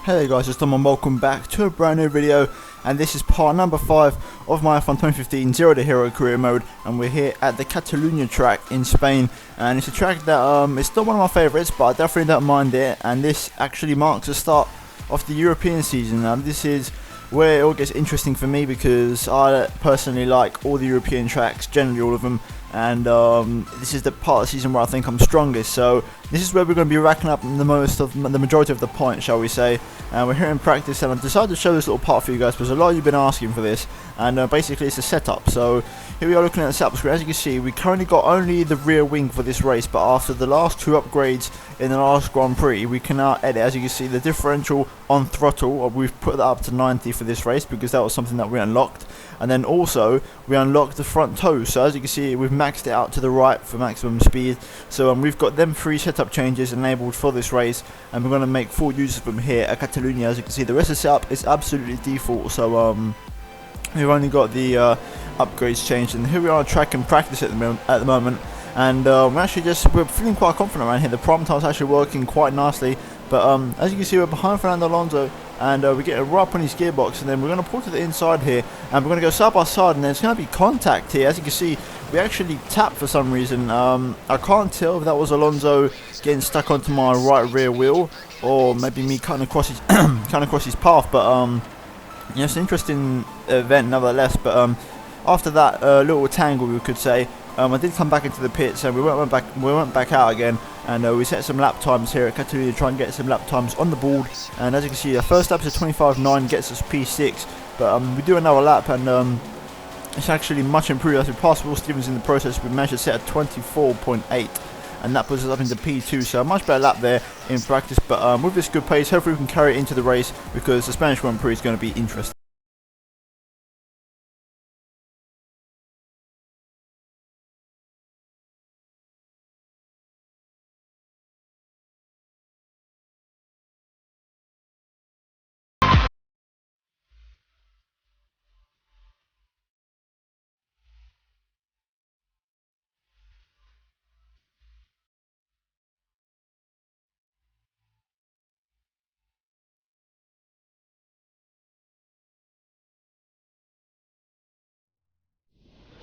Hey guys, it's Tom and welcome back to a brand new video, and this is part number 5 of my F1 2015 Zero2Hero career mode, and we're here at the Catalonia track in Spain, and it's a track that it's not one of my favourites, but I definitely don't mind it, and this actually marks the start of the European season. This is where it all gets interesting for me because I personally like all the European tracks, generally all of them, and this is the part of the season where I think I'm strongest. So this is where we're going to be racking up the majority of the points, shall we say. And we're here in practice, and I've decided to show this little part for you guys because a lot of you have been asking for this, and basically it's a setup. So here we are looking at the setup screen. As you can see, we currently got only the rear wing for this race, but after the last 2 upgrades in the last Grand Prix, we can now edit, as you can see, the differential on throttle. We've put that up to 90 for this race because that was something that we unlocked. And then also we unlocked the front toe, so as you can see we've maxed it out to the right for maximum speed. So we've got them 3 setup changes enabled for this race, and we're going to make full use of them here at Catalonia. As you can see, the rest of the setup is absolutely default, so we've only got the upgrades changed, and here we are on track and practice at the moment. And we're feeling quite confident around here. The prime time's actually working quite nicely, but as you can see we're behind Fernando Alonso, and we're getting right up on his gearbox, and then we're going to pull to the inside here, and we're going to go side by side, and there's going to be contact here. As you can see, we actually tapped for some reason. I can't tell if that was Alonso getting stuck onto my right rear wheel, or maybe me cutting across his his path. But it's an interesting event nevertheless. But after that little tangle, we could say, I did come back into the pits, and we went back out again, and we set some lap times here at Catalonia to try and get some lap times on the board. And as you can see, our first lap is a 25.9, gets us P6, but we do another lap, and it's actually much improved. As we passed Will Stevens in the process, we managed to set a 24.8, and that puts us up into P2, so a much better lap there in practice. But with this good pace, hopefully we can carry it into the race, because the Spanish Grand Prix is going to be interesting.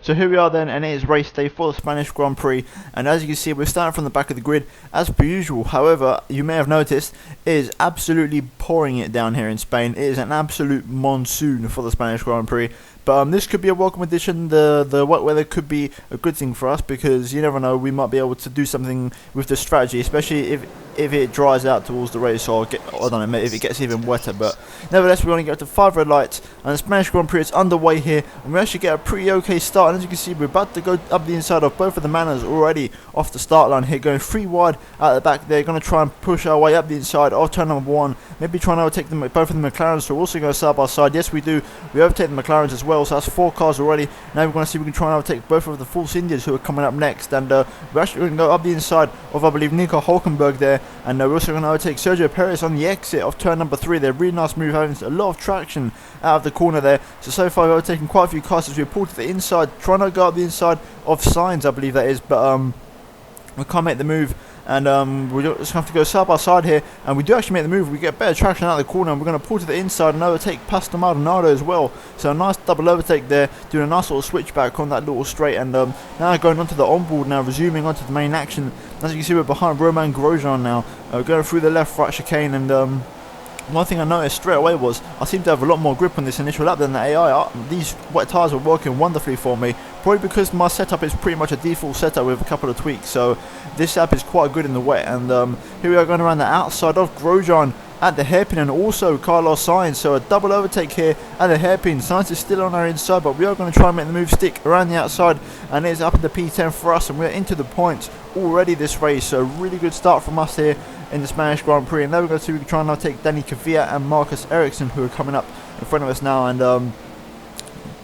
So here we are then, and it is race day for the Spanish Grand Prix, and as you can see we're starting from the back of the grid as per usual. However, you may have noticed it is absolutely pouring it down here in Spain. It is an absolute monsoon for the Spanish Grand Prix, but this could be a welcome addition. The wet weather could be a good thing for us, because you never know, we might be able to do something with the strategy, especially if it dries out towards the race, or I don't know, if it gets even wetter. But nevertheless, we only get up to 5 red lights, and the Spanish Grand Prix is underway here, and we actually get a pretty okay start. And as you can see, we're about to go up the inside of both of the Manas already off the start line here, going 3 wide out the back. They're going to try and push our way up the inside of turn number 1, maybe trying to overtake them, both of the McLarens. So we're also going side by side. Yes, we do. We overtake the McLarens as well, so that's 4 cars already. Now we're going to see if we can try and overtake both of the Force Indians who are coming up next, and we're actually going to go up the inside of, I believe, Nico Hulkenberg there, and we're also going to overtake Sergio Perez on the exit of turn number 3. They're really nice move, having a lot of traction out of the corner there. So far we've overtaken quite a few cars as we pull to the inside, trying to go up the inside of Sainz, I believe that is, but we can't make the move, and we just have to go side by side here, and we do actually make the move. We get better traction out of the corner, and we're going to pull to the inside and overtake Pastor Maldonado as well. So a nice double overtake there, doing a nice little switchback on that little straight, and now going onto the onboard, now resuming onto the main action. As you can see, we're behind Romain Grosjean now, going through the left-right chicane, and one thing I noticed straight away was I seem to have a lot more grip on this initial lap than the AI. These wet tyres are working wonderfully for me, probably because my setup is pretty much a default setup with a couple of tweaks, so this app is quite good in the wet. And here we are going around the outside of Grosjean at the hairpin, and also Carlos Sainz, so a double overtake here at the hairpin. Sainz is still on our inside, but we are going to try and make the move stick around the outside, and it's up in the P10 for us, and we're into the points already this race. So really good start from us here in the Spanish Grand Prix, and then we're going to see if we can try and now take Danny Kvyat and Marcus Ericsson, who are coming up in front of us now. And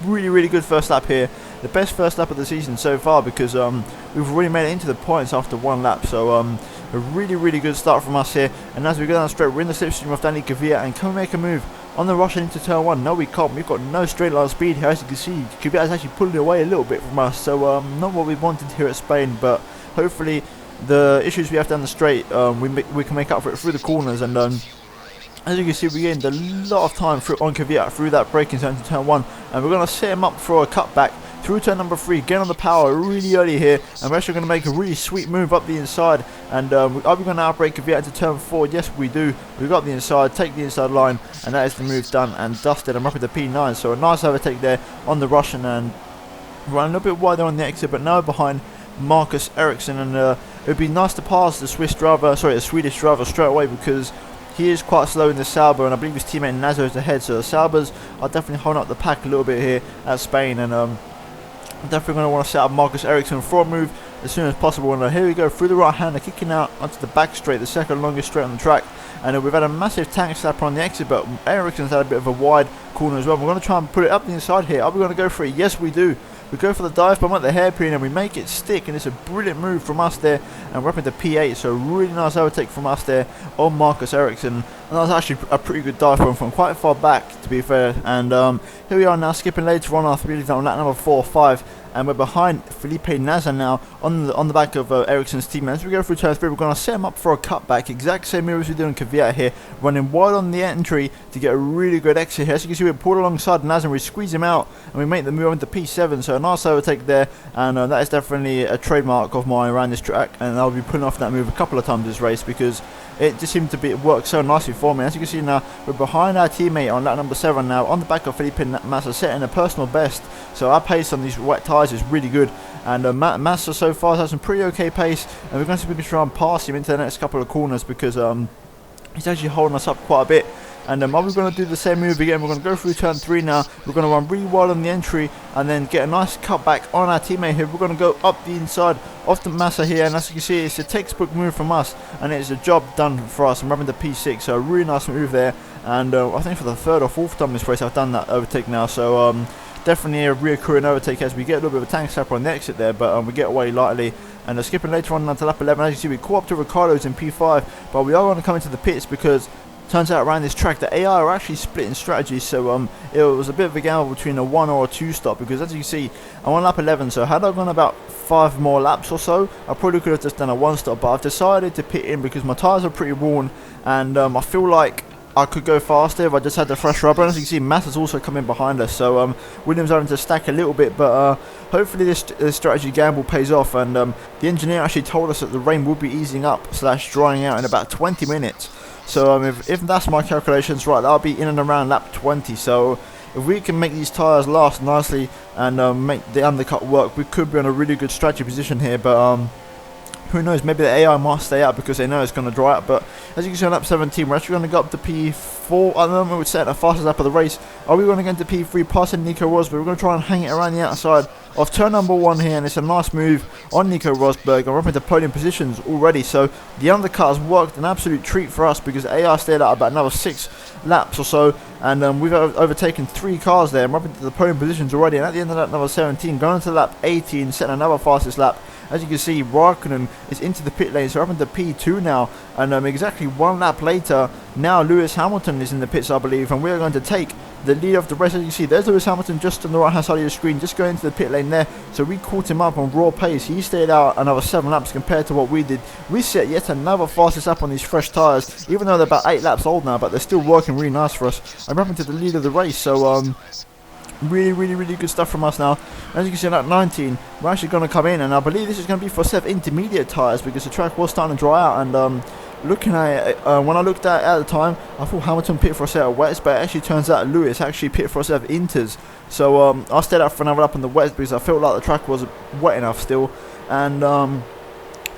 really good first lap here, the best first lap of the season so far, because we've already made it into the points after 1 lap. So a really good start from us here, and as we go down straight, we're in the slipstream of Danny Kvyat, and can we make a move on the rush into turn 1? No, we can't. We've got no straight line speed here. As you can see, Kvyat is actually pulling away a little bit from us, so not what we wanted here at Spain, but hopefully the issues we have down the straight, we can make up for it through the corners. And As you can see, we gained a lot of time on Kvyat through that braking zone to turn 1, and we're going to set him up for a cutback through turn number 3, get on the power really early here, and we're actually going to make a really sweet move up the inside. And are we going to outbrake Kvyat into turn 4? Yes, we do. We got the inside, take the inside line, and that is the move done and dusted. I'm up with the P9, so a nice overtake there on the Russian, and run a little bit wider on the exit, but now behind Marcus Ericsson. And it would be nice to pass the Swedish driver straight away, because he is quite slow in the Sauber, and I believe his teammate Nazo is ahead. So the Saubers are definitely holding up the pack a little bit here at Spain, and I'm definitely going to want to set up Marcus Ericsson for a move as soon as possible. And here we go through the right hander, kicking out onto the back straight, the second longest straight on the track. And we've had a massive tank slapper on the exit, but Ericsson's had a bit of a wide corner as well. We're going to try and put it up the inside here. Are we going to go for it? Yes, we do. We go for the dive bomb at the hairpin, and we make it stick, and it's a brilliant move from us there, and we're up into P8, so really nice overtake from us there on Marcus Ericsson. And that was actually a pretty good dive bomb from quite far back, to be fair. And here we are now, skipping later on our 3 on lap number 4 or 5, and we're behind Felipe Nasr now on the back of Ericsson's team. As we go through turn 3, we're going to set him up for a cutback, exact same move as we did on Kvyat here, running wide on the entry to get a really good exit here. As you can see, we pulled alongside Nasr, and we squeeze him out, and we make the move into P7, so a nice overtake there, and that is definitely a trademark of mine around this track, and I'll be pulling off that move a couple of times this race, because it just seemed to work so nicely for me. As you can see now, we're behind our teammate on lap number 7 now, on the back of Felipe Massa, setting a personal best. So our pace on these wet tyres is really good, and Massa so far has some pretty okay pace, and we're going to see if we can try and pass him into the next couple of corners, because he's actually holding us up quite a bit. And are we going to do the same move again? We're going to go through turn 3 now. We're going to run really wide on the entry, and then get a nice cutback on our teammate here. We're going to go up the inside of the Massa here, and as you can see, it's a textbook move from us, and it's a job done for us. I'm rubbing the P6, so a really nice move there. And I think for the 3rd or 4th time this race I've done that overtake now, so definitely a reoccurring overtake as we get a little bit of a tank slapper on the exit there, but we get away lightly. And skipping later on to lap 11, as you see, we caught up to Ricardo's in P5, but we are going to come into the pits, because turns out around this track the AI are actually splitting strategies, so it was a bit of a gamble between a 1 or a 2 stop, because as you can see, I'm on lap 11, so had I gone about 5 more laps or so, I probably could have just done a 1 stop, but I've decided to pit in because my tyres are pretty worn, and I feel like I could go faster if I just had the fresh rubber. And as you can see, Massa's also coming behind us, so Williams having to stack a little bit, but hopefully this strategy gamble pays off. And the engineer actually told us that the rain will be easing up / drying out in about 20 minutes. So if that's my calculations right, that'll be in and around lap 20. So if we can make these tyres last nicely and make the undercut work, we could be in a really good strategy position here. But who knows, maybe the AI might stay out because they know it's going to dry out. But as you can see on lap 17, we're actually going to go up to P4 at the moment. We're setting the fastest lap of the race. Are we going to get into P3 passing Nico Rosberg? We're going to try and hang it around the outside of turn number 1 here, and it's a nice move on Nico Rosberg. I'm up into podium positions already, so the undercut has worked, an absolute treat for us, because AI stayed out about another 6 laps or so, and we've overtaken 3 cars there, and we're up into the podium positions already. And at the end of lap number 17, going into lap 18, setting another fastest lap. As you can see, Raikkonen is into the pit lane, so we're up into P2 now, and exactly 1 lap later, now Lewis Hamilton is in the pits, I believe, and we're going to take the lead of the race. As you can see, there's Lewis Hamilton just on the right hand side of your screen, just going into the pit lane there, so we caught him up on raw pace. He stayed out another 7 laps compared to what we did. We set yet another fastest lap on these fresh tyres, even though they're about 8 laps old now, but they're still working really nice for us. I'm up into the lead of the race, so really good stuff from us now. As you can see on lap 19, we're actually going to come in, and I believe this is going to be for intermediate tyres, because the track was starting to dry out. And looking at it, when I looked at the time, I thought Hamilton pit for a set of wets, but it actually turns out Lewis actually pit for a set of inters. So I stayed out for another lap on the wets because I felt like the track was wet enough still. And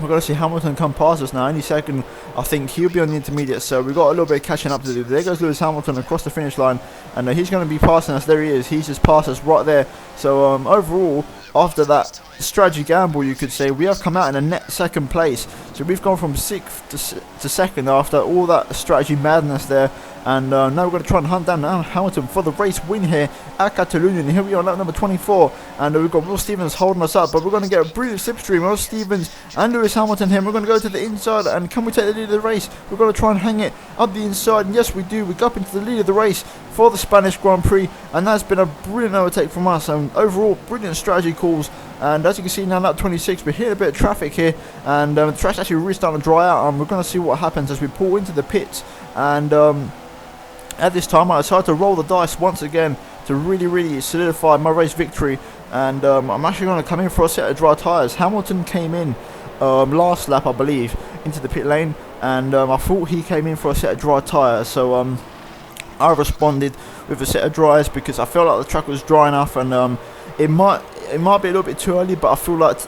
we're going to see Hamilton come past us now. Any second, I think he'll be on the intermediate, so we've got a little bit of catching up to do. There goes Lewis Hamilton across the finish line, and he's going to be passing us. There he is. He's just passed us right there. So overall, after that strategy gamble, you could say, we have come out in a net 2nd place. So we've gone from 6th to 2nd after all that strategy madness there. And now we're going to try and hunt down Hamilton for the race win here at Catalonia. And here we are on lap number 24, and we've got Will Stevens holding us up, but we're going to get a brilliant slipstream. Will Stevens and Lewis Hamilton here. We're going to go to the inside, and can we take the lead of the race? We're going to try and hang it up the inside, and yes we do. We go up into the lead of the race for the Spanish Grand Prix, and that's been a brilliant overtake from us, and overall brilliant strategy calls. And as you can see now, lap 26, we're hitting a bit of traffic here, and the track's actually really starting to dry out, and we're going to see what happens as we pull into the pits. And At this time, I decided to roll the dice once again to really solidify my race victory, and I'm actually going to come in for a set of dry tyres. Hamilton came in last lap, I believe, into the pit lane, and I thought he came in for a set of dry tyres, so I responded with a set of dries because I felt like the track was dry enough, and it might be a little bit too early, but I feel like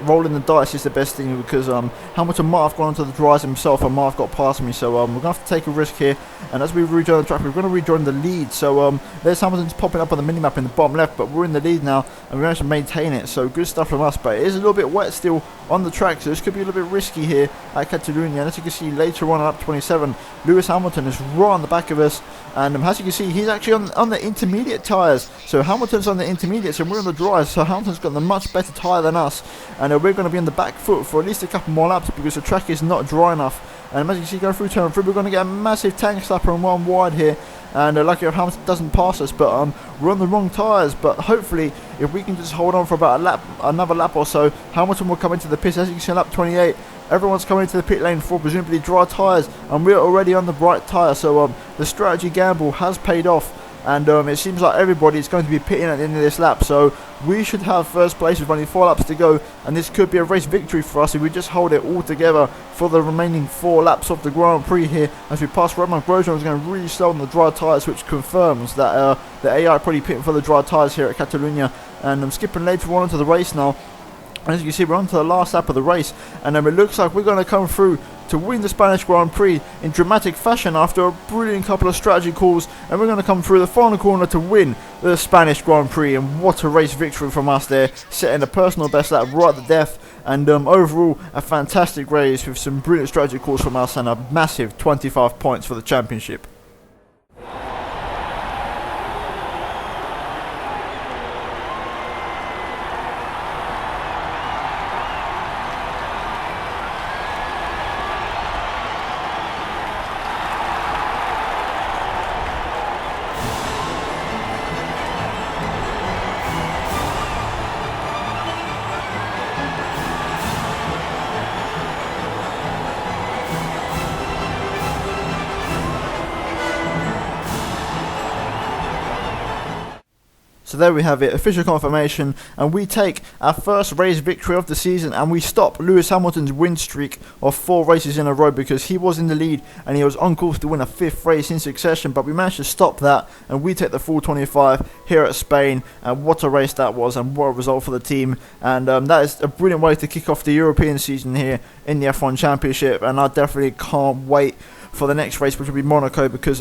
rolling the dice is the best thing because Hamilton might have gone onto the dries himself and might have got past me, so we're going to have to take a risk here. And as we rejoin the track, we're going to rejoin the lead, so there's Hamilton's popping up on the minimap in the bottom left, but we're in the lead now and we're going to maintain it, so good stuff from us. But it is a little bit wet still on the track, so this could be a little bit risky here at Catalonia. And as you can see later on up 27, Lewis Hamilton is right on the back of us, and as you can see, he's actually on the intermediate tyres. So Hamilton's on the intermediates and we're on the dries, so Hamilton's got the much better tyre than us, and we're going to be on the back foot for at least a couple more laps because the track is not dry enough. And as you can see, going through turn 3, we're going to get a massive tank slapper and one wide here, and lucky if Hamilton doesn't pass us, but we're on the wrong tyres. But hopefully if we can just hold on for about another lap or so, Hamilton will come into the pits. As you can see on lap 28, everyone's coming into the pit lane for presumably dry tyres, and we're already on the bright tyre, so the strategy gamble has paid off, and it seems like everybody is going to be pitting at the end of this lap, so we should have first place with only 4 laps to go, and this could be a race victory for us if we just hold it all together for the remaining 4 laps of the Grand Prix here. As we pass Roman Grosjean, is going really slow on the dry tyres, which confirms that the AI are probably pitting for the dry tyres here at Catalonia. And I'm skipping later on into the race now. As you can see, we're on to the last lap of the race, and it looks like we're going to come through to win the Spanish Grand Prix in dramatic fashion after a brilliant couple of strategy calls, and we're going to come through the final corner to win the Spanish Grand Prix. And what a race victory from us there, setting a personal best lap right at the death, and overall a fantastic race with some brilliant strategy calls from us and a massive 25 points for the championship. So there we have it, official confirmation, and we take our first race victory of the season, and we stop Lewis Hamilton's win streak of 4 races in a row because he was in the lead and he was on course to win a 5th race in succession, but we managed to stop that and we take the full 25 here at Spain. And what a race that was, and what a result for the team, and that is a brilliant way to kick off the European season here in the F1 Championship. And I definitely can't wait for the next race, which will be Monaco, because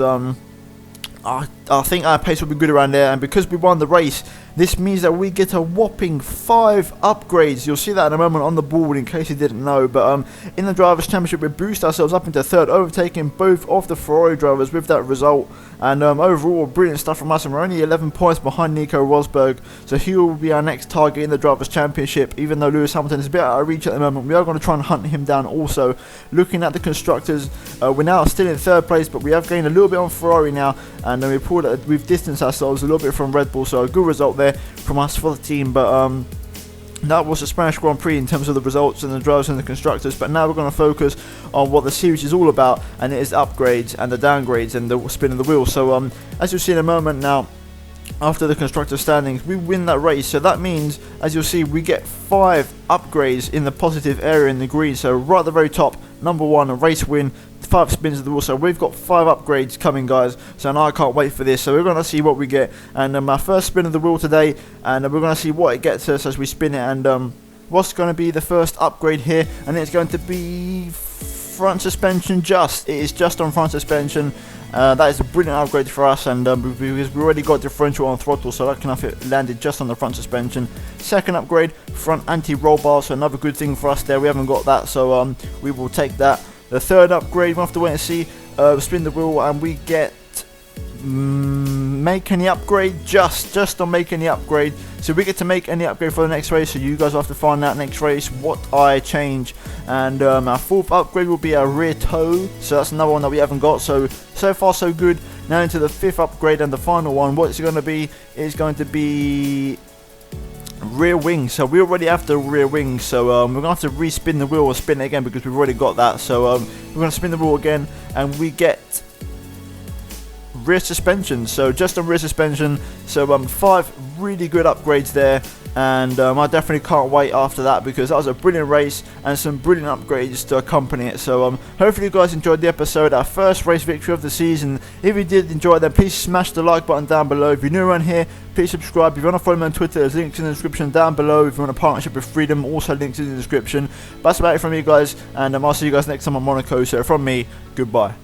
I think our pace will be good around there, and because we won the race, this means that we get a whopping 5 upgrades. You'll see that in a moment on the board in case you didn't know, but in the Drivers' Championship we boost ourselves up into 3rd, overtaking both of the Ferrari drivers with that result. And overall, brilliant stuff from us, and we're only 11 points behind Nico Rosberg, so he will be our next target in the Drivers' Championship. Even though Lewis Hamilton is a bit out of reach at the moment, we are going to try and hunt him down also. Looking at the Constructors, we're now still in 3rd place, but we have gained a little bit on Ferrari now, and we've distanced ourselves a little bit from Red Bull, so a good result there from us for the team. But that was the Spanish Grand Prix in terms of the results and the drivers and the Constructors, but now we're going to focus on what the series is all about, and it is upgrades and the downgrades and the spin of the wheel. So as you'll see in a moment now, after the Constructor standings, we win that race, so that means, as you'll see, we get 5 upgrades in the positive area in the green. So right at the very top, number 1, a race win, 5 spins of the wheel. So we've got 5 upgrades coming, guys, so now I can't wait for this. So we're going to see what we get, and my first spin of the wheel today, and we're going to see what it gets us as we spin it, and what's going to be the first upgrade here, and it's going to be front suspension. It is just on front suspension. That is a brilliant upgrade for us, and because we already got differential on throttle, so that enough it landed just on the front suspension. Second upgrade, front anti-roll bar, so another good thing for us there. We haven't got that, so we will take that. The third upgrade, we'll have to wait and see. Spin the wheel, and we get make any upgrade, just on make any upgrade. So we get to make any upgrade for the next race, so you guys will have to find out next race what I change. And our 4th upgrade will be our rear toe, so that's another one that we haven't got. So far so good. Now into the 5th upgrade, and the final one, what it's going to be is going to be rear wing. So we already have the rear wing, so we're going to have to respin the wheel or spin it again because we've already got that. So we're going to spin the wheel again, and we get rear suspension. So just on rear suspension, so 5 really good upgrades there. And I definitely can't wait after that, because that was a brilliant race and some brilliant upgrades to accompany it. So hopefully you guys enjoyed the episode, our first race victory of the season. If you did enjoy it, then please smash the like button down below. If you're new around here, please subscribe. If you want to follow me on Twitter, there's links in the description down below. If you want a partnership with Freedom, also links in the description. But that's about it from me, guys, and I'll see you guys next time on Monaco. So from me, goodbye.